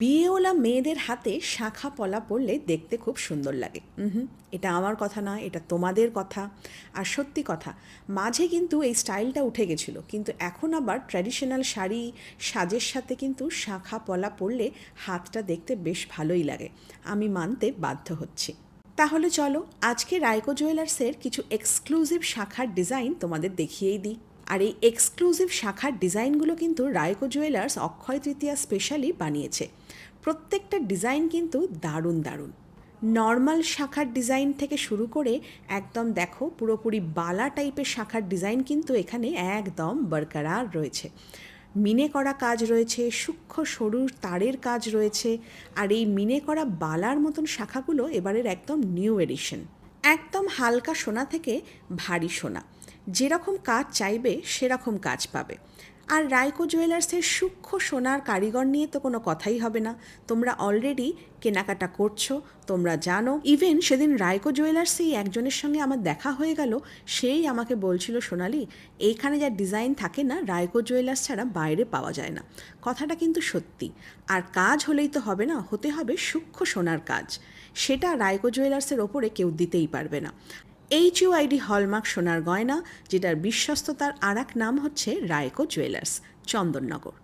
বিয়েওয়ালা মেয়েদের হাতে শাঁখা পলা পরলে দেখতে খুব সুন্দর লাগে। এটা আমার কথা নয়, এটা তোমাদের কথা। আর সত্যি কথা, মাঝে কিন্তু এই স্টাইলটা উঠে গেছিলো, কিন্তু এখন আবার ট্র্যাডিশনাল শাড়ি সাজের সাথে কিন্তু শাঁখা পলা পরলে হাতটা দেখতে বেশ ভালোই লাগে। আমি মানতে বাধ্য হচ্ছি। তাহলে চলো আজকে রাইকো জুয়েলার্সের কিছু এক্সক্লুসিভ শাখার ডিজাইন তোমাদের দেখিয়েই দিই। আর এই এক্সক্লুসিভ শাখার ডিজাইনগুলো কিন্তু রাইকো জুয়েলার্স অক্ষয় তৃতীয়া স্পেশালি বানিয়েছে। প্রত্যেকটা ডিজাইন কিন্তু দারুণ দারুণ। নর্মাল শাখার ডিজাইন থেকে শুরু করে একদম দেখো পুরোপুরি বালা টাইপের শাখার ডিজাইন কিন্তু এখানে একদম বরকরার রয়েছে। মিনে করা কাজ রয়েছে, সূক্ষ্ম সরু তারের কাজ রয়েছে। আর এই মিনে করা বালার মতন শাখাগুলো এবারের একদম নিউ এডিশন। একদম হালকা সোনা থেকে ভারী সোনা, যেরকম কাজ চাইবে সেরকম কাজ পাবে। আর রাইকো জুয়েলার্সের সূক্ষ্ম সোনার কারিগর নিয়ে তো কোনো কথাই হবে না। তোমরা অলরেডি কেনাকাটা করছো, তোমরা জানো। ইভেন সেদিন রাইকো জুয়েলার্সেই একজনের সঙ্গে আমার দেখা হয়ে গেল, সেই আমাকে বলছিল, সোনালি এইখানে যা ডিজাইন থাকে না, রাইকো জুয়েলার্স ছাড়া বাইরে পাওয়া যায় না। কথাটা কিন্তু সত্যি। আর কাজ হলেই তো হবে না, হতে হবে সূক্ষ্ম সোনার কাজ। সেটা রাইকো জুয়েলার্সের ওপরে কেউ দিতেই পারবে না। HUID হলমার্ক সোনার গয়না, যেটার বিশ্বস্ততার আর এক নাম হচ্ছে রাইকো জুয়েলার্স, চন্দননগর।